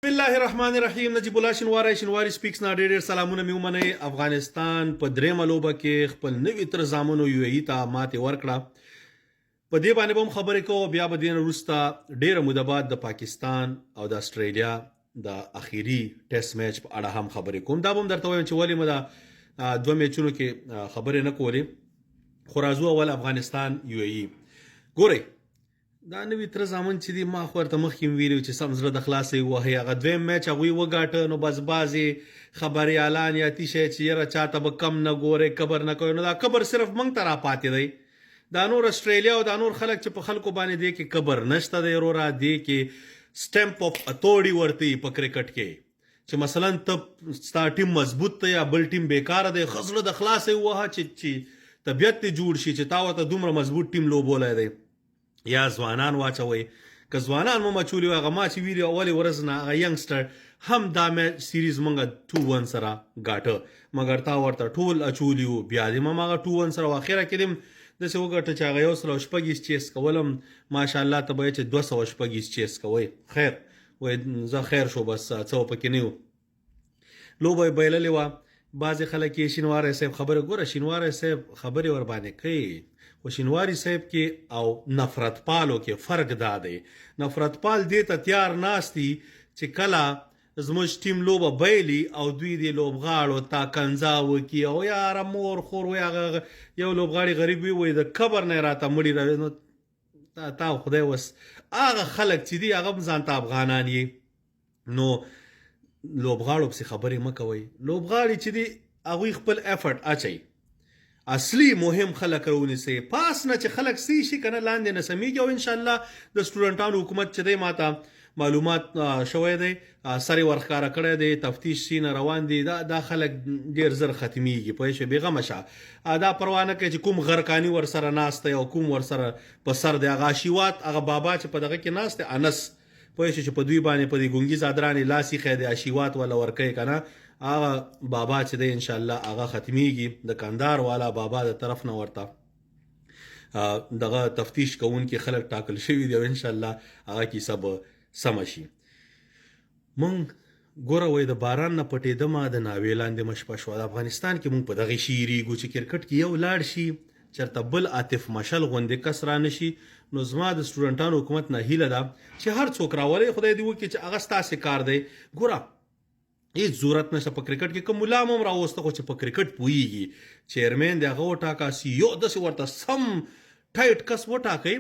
بسم الله الرحمن الرحیم. نجیب الله شینواری سپیکس نه ډېر سلامونه مې ومنئ. افغانستان په درېیمه لوبه کې خپل نوي تر زامنو یو ای ته ماتې ورکړه. په دې باندې به هم خبرې کوو. بیا به دې نه وروسته ډېره موده بعد د پاکستان او د استرالیا د اخیري ټیسټ میچ په اړه هم خبرې کوم. دا به هم درته وایم چې ولې مې دا دوه میچونو کې خبرې نه کولې. خو راځو اول افغانستان یو ای. ګورئ دا نوی تر زامن چې دی ما خو ورته مخکې ویلي چې سم زړه د خلاصې وهي. هغه دویم میچ هغوی وګاټه نو بس بعضې خبریالان یا تیشی چې یاره چاته به کم نه ګورئ کبر نه کوئ. نو دا کبر صرف موږ ته راپاتې دی. دا نور استرالیا او دا نور خلک چې په خلکو باندې دی کې کبر نشته دی وروره. دی کې سټمپ اف اتورټي ورته په کرکټ کې چې مثلا ته ستا ټیم مضبوط دی یا بل ټیم بیکاره دی ښه زړه د خلاصې ووهه چې طبیعت دې جوړ شي چې تا ورته دومره مضبوط ټیم لوبولی دی. یا ځوانان واچوئ که ځوانان مو مچولي وي هغه ما چې ویلي اولې ورځ نه هغه ینګسټر هم دا میچ سیریز موږ 2-1 سره ګاټه مګر تا ورته ټول اچولي وو. بیا دې هم هغه 2-1 سره اخره کې دې داسې وګټه چې هغه 126 چیس کولم ماشاءالله ته به یې چې 226 چیس کوئ. خیر وایي زه خیر شو بس څه پکې نه وو. لوبه یې بایللې وه. بعضې خلک یې شینواری صاحب خبره ګوره شینواری صاحب خبرې ورباندې کوي خو شینواری صاحب کې او نفرت پالو کې فرق دا دی. نفرت پال دې ته تیار ناست دي چې کله زموږ ټیم لوبه بایلي او دوی دې لوبغاړو ته کنځا وکړي او یاره مور خور وایي هغه یو لوبغاړي غریب وي وایي د کبر نه یې راته مړي نو تا خدای وس هغه خلک چې دي هغه هم ځان ته افغانان یې. نو لوبغاړو پسې خبرې مه کوئ. لوبغاړي چې دي هغوی خپل ایفرټ اچوي. اصلي مهم خلک راونیسئ. پاس نه چې خلک سی شي که نه لاندې نه سمیږي. او انشاءالله د سټوډنټانو حکومت چې دی ماته معلومات شوی دی سر یې ورښکاره کړی دی تفتیش سینه روان دی. دا خلک ډېر زر ختمیږي پوه شوې بېغمه شه. دا پروا نه کوي چې کوم غرقاني ورسره ناست دی او کوم ورسره په سر دی. هغه اشیوات هغه بابا چې په دغه کې ناست دی انس پوه شو چې په دوی باندې په دې ګونګي ځادرانې لاس ایښی دی اشیوات والا ورکوي که نه هغه بابا چې دی انشاءالله هغه ختمیږي. د کندهار والا بابا د طرف نه ورته دغه تفتیش کوونکي خلک ټاکل شوي دي او انشاءالله هغه کیسه به سمه شي. موږ ګوره وایي د باران نه پټېدمه د ناوې لاندې مه شپه شوه. د افغانستان کې موږ په دغې شعریږو چې کرکټ کې یو لاړ شي چېرته بل عاطف مشل غوندې کس را نه شي. نو زما د سټوډنټانو حکومت نه هیله ده چې هر څوک راولئ خدای دې وکړي چې هغه ستاسې کار دی. ګوره هیڅ ضرورت نشته په کرکټ کې که ملا هم راوسته خو چې په کرکټ پوهیږي چیرمین دی هغه وټاکه سی یو داسې ورته سم ټایټ کس وټاکئ.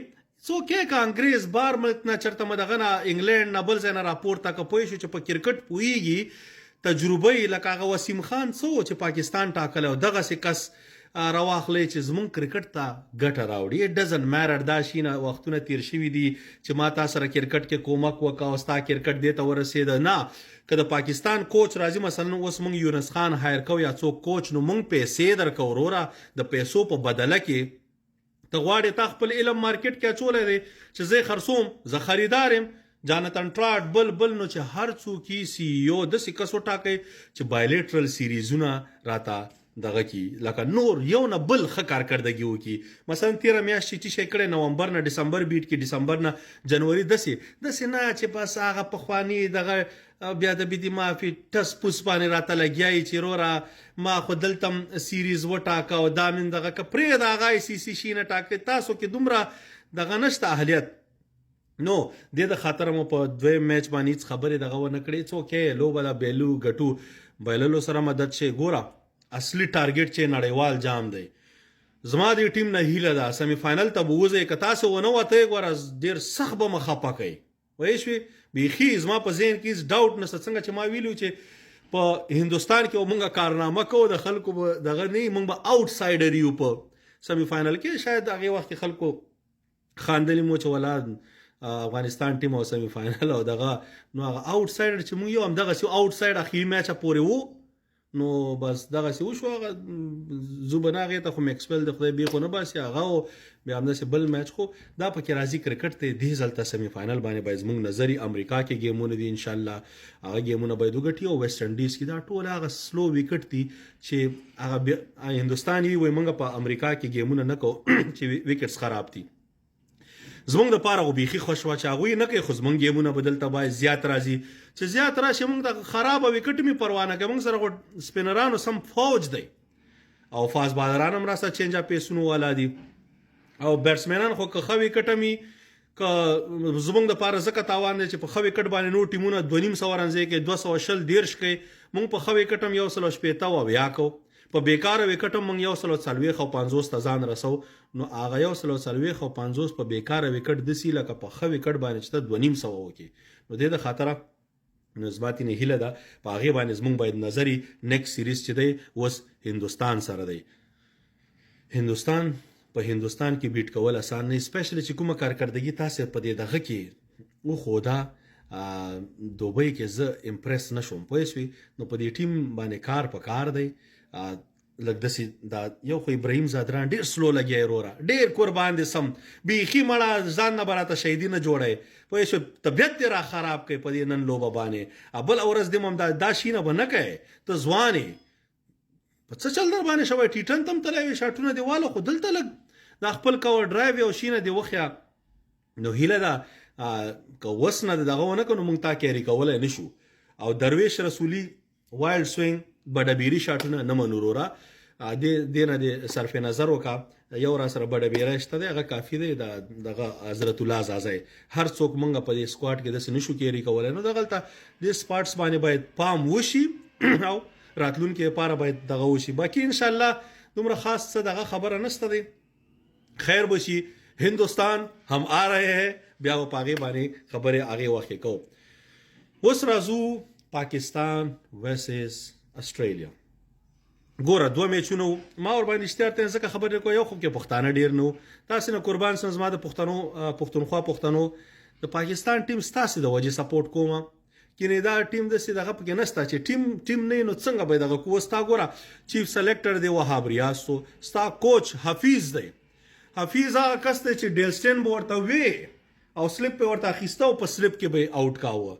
څوک یې که انګریز بار ملک نه چېرته مه دغه نه انګلینډ نه بل ځای نه راپورته که پوه شو چې په کرکټ پوهیږي تجربه یې لکه هغه وسیم خان څه و چې پاکستان ټاکلی او دغسې کس راواخلی چې زمونږ کرکټ ته ګټه راوړي. اټ ډزنټ میټر دا شي نه وختونه تیر شوي دي چې ما تا سره کرکټ کې کومک وکړه او ستا کرکټ دې ته ورسېده. نه که د پاکستان کوچ راځي مثلا اوس موږ یونس خان هایر کوو یا څوک کوچ نو موږ پیسې درکوو وروره د پیسو په بدله کې ته غواړې تا خپل علم مارکیټ کې اچولی دی چې زه خرڅوم زه خریدار یم جانتن ټراټ بل نو چې هر څوک یې سی یو داسې کس وټاکئ چې بایلیټرل سیریزونه راته دغه کی لکه نور یو نه بل ښه کارکردګي وکړي. مثلا تیره میاشت چې شی کړی نومبر نه ډسمبر بیټ کې ډسمبر نه جنوري داسې نه چې بس هغه پخواني دغه بیا د بیدي مافي ټس پوس باندې راته لګیایي چې وروره ما خو دلته هم سیریز وټاکه او دا من دغه که پرېږده هغه آی سی سی شي نه ټاکلی تاسو کې دومره دغه نشته اهلیت. نو دې د خاطره مو په دویم میچ باندې هېڅ خبرې دغه ونه کړې. څوک یې لوبه ده بیلو ګټو بایللو سره مدد شي. ګوره اصلي ټارګټ چې نړیوال جام دی. زما د ټیم نه هیله ده سیمی فاینل ته به وځئ که تاسو ونه وتئ ګوره ډېر سخت به مه خفه کوئ وایې شوې. بیخي زما په ذهن کې هېڅ ډاوټ نشته څنګه چې ما ویلي چې په هندوستان کې به موږ کارنامه کوو د خلکو به دغه نه وي موږ به آوټ سایډر یو په سیمی فاینل کې. شاید هغې وخت کې خلکو خاندلي مو چې ولا افغانستان ټیم او سیمی فاینل او دغه نو هغه آوټ سایډر چې موږ یو همدغسې آوټ سایډ اخري میچه پورې وو نو بس دغسې وشو. هغه زه به نه هغې ته خو میکسویل د خدای بیخو نه باسي هغه او بیا همداسې بل میچ خو دا پکې راځي کرکټ ته دې ځل ته سیمی فاینل باندې باید زموږ نظر امریکا کې ګیمونه دي انشاءالله هغه ګیمونه باید وګټي او ویسټ انډیز کې دا ټول هغه سلو وکټ دي چې هغه هندوستان وي وایي موږ په امریکا کې ګیمونه نه کوو چې وکټس خراب دي. زمونږ دپاره خو بیخي خوښ وه چې هغوی نه کوي خو زمونږ ګیمونه به دلته باید زیات راځي چې زیات راشي موږ ته خرابه وکټ مې پروا نه کوي موږ سره خو سپینرانو سم فوج دی او فاست بالران هم راسته چینج اپ پیسونو والا دي او بیټسمنان خو که ښه وکټه مي که زمونږ دپاره ځکه تاوان دی چې په ښه وکټ باندې نور ټیمونه 250 رنزې کوي 240 کوي موږ په ښه وکټ هم 160 او 80 کوو په بیکاره وکټ هم موږ 140 ته ځان رسو نو هغه 140 او 50 په بیکاره وکټ داسې لکه په ښه وکټ باندې چې ته 250 وکړي نو دې د خاطره نو زما تینې هیله ده په هغې باندې زموږ باید نظر نیکسټ سیریز چې دی اوس هندوستان سره دی هندوستان په هندوستان کې بیټ کول اسان نه سپیشلی چې کومه کارکردګي تاسې په دې دغه کې وښوده دوبۍ کې زه امپریس نشوم پوه شوې نو په دې ټیم باندې کار په کار دی لږ داسې دا یو خو ابراهیم زادران ډېر سلو لګیا وروره ډېر قربان دی سم بیخي مړه ځان نه به راته شهیدي نه جوړی پوه شوې طبیعت دې را خراب کوي په دې نن لوبه باندې بله ورځ دې هم دا شي نه به نه کوې ته ځوان یې په څه چل در باندې شوی ټیټن ته هم تللی وې شاټونه دې واله خو دلته لږ دا خپل کور ډرایو او شي نه دې وښیه نو هیله ده که وس نه دغه ونه کړو موږ تا کیري کولی نه شو او درویش رسولي وایلډ سوینګ بډبیري شاټونه نه منو وروره دې نه دې صرف نظر وکړه یو را سره بډبیری شته دی هغه کافي دی دغه حضرت الله زازی هر څوک موږ په دې سکواډ کې داسې نشو کیري کولی نو دغلته دې سپاټس باندې باید پام وشي او راتلونکي لپاره باید دغه وشي باقي انشاءالله دومره خاص څه دغه خبره نشته دی خیر بشي هندوستان هم آ رہے ہیں بیا به په هغې باندې خبرې هغې وخت کې کوو اوس راځو پاکستان ورسز استرالیا ګوره 2 میچونه ما ور باندې اشتهار ته ځکه خبرې کوم یو خو کې پښتانه ډیر نو تاسو نه قربان سم زما د پښتونخوا پښتنو د پاکستان ټیم ستاسو د وجې سپورټ کوم کینې دا ټیم د سیدغه پکې نستا چې ټیم نه نو څنګه به دغه کو ستا ګوره چیف سلیکټر دی وهاب ریاض ستا کوچ حفیظ دی حفیظ هغه کس دی چې ډیلسټن ورته وی او سلیپ په ورته اخیسته او په سلیپ کې به آوټ کاوه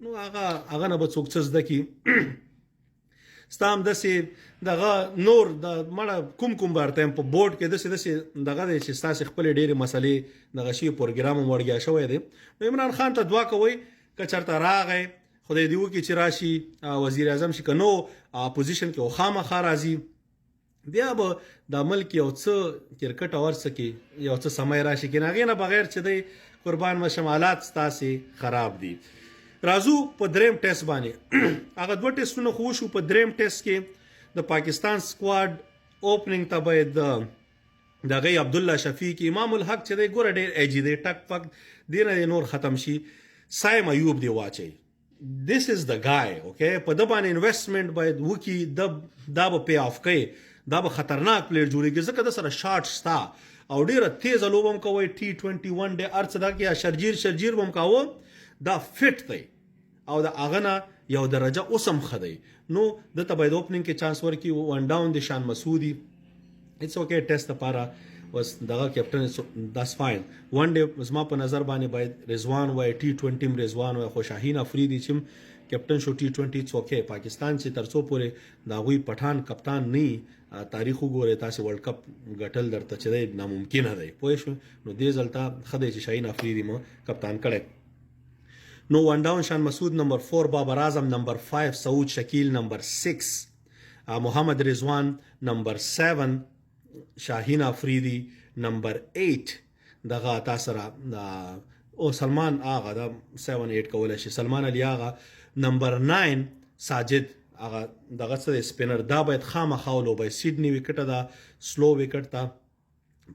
نو هغه نه به څوک څه زده کی ستا هم داسې دغه نور د مړه کوم برته په بورډ کې داسې دغه دی چې ستاسې خپلې ډېرې مسلې دغه شي پروګرام هم ورګیا شوی دی نو عمران خان ته دعا کوئ که چېرته راغی خدای دې وکړي چې راشي وزیر اعظم شي که نو اپوزیشن کې خامخا راځي بیا به د ملک یو څه کرکټ اور څه کې یو څه سمی راشي کې هغې نه بغیر چې دی قربان مشم حالات ستاسې خراب دي راځو په دریم ټیسټ باندې هغه 2 ټیسټونه خو وشو په دریم ټیسټ کې د پاکستان سکواډ اوپننګ ته باید دغه عبدالله شفیق امام الحق چې دی ګوره ډېر ایجي دی ټک پک دې نه نور ختم شي سایم ایوب دی واچوي this is the guy okay په د باندې انویسټمنټ باید وکړي دا به پی آف کوي دا به خطرناک پلیئر جوړېږي ځکه د سره شاټ شته او ډېره تیزه لوبه هم کوئ T21 دی هر څه دا کې شرجیر به هم کاوه دا فټ دی او د هغه نه یو درجه اوس هم ښه دی نو دته باید اوپننګ کې چانس ورکړي ون ډاون د شان مسعودي اټس اوکے ټیسټ لپاره بس دغه کیپټن داس فاین ون ډے زما په نظر باندې باید رضوان وای T20 رضوان وای خو شاهین افریدي چې کیپټن شو T20 اټس اوکے پاکستان چې تر څو پورې دا غوي پټان کپتان نه تاریخ وګوره تاسو ورلد کپ غټل درته چې ناممکن دی پوه شو نو دې ځلته خدای چې شاهین افریدي مو کپتان کړي نو ون ډاون شان مسعود نمبر 4 بابر اعظم نمبر 5 سعود شکیل نمبر 6 محمد رضوان نمبر 7 شاهین افریدی نمبر 8 دغه تاسو را او سلمان آغا دا 7-8 کولای شي سلمان علی آغا نمبر 9 ساجد هغه دغه څه سپینر دا باید خامخا ولوبي سیډنی وکټه دا سلو وکټ تا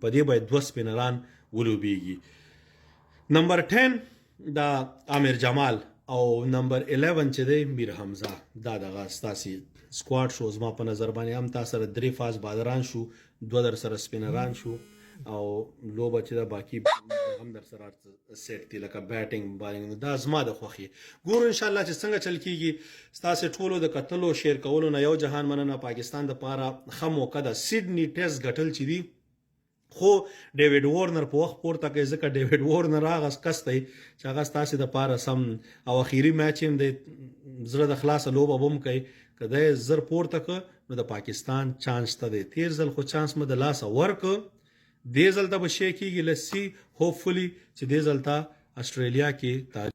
په دې باید 2 سپینران ولوبيږي نمبر 10 دا عامر جمال او نمبر 11 چې دی میر حمزه دا دغه ستاسي سکواډ شو زما په نظر باندې هم تاسو سره 3 فاز بادران شو 2 در سره سپینران شو او لوبه چې دا باقی هم در سره سیټ دی لکه بیټینګ بالینګ دا زما د خوخي ګور ان شاء الله چې څنګه چل کیږي ستاسو ټولو د قتلو شیر کولو نه یو جهان مننه پاکستان د پاره خمو کده سیډنی ټیسټ غټل چي دي خو ډیوډ وارنر په وخت پورته کوي ځکه ډیوډ وارنر هغه کس دی چې هغه ستاسو د پاره سم او اخیری میچ هم د زړه د خلاص لوبه بم کوي کله زر پورته ک نو د پاکستان چانس ته دی تیر ځل خو چانس مده لاس ورک دې ځل ته به شی کېږي لسی هوپفلی چې دې ځل ته استرالیا کې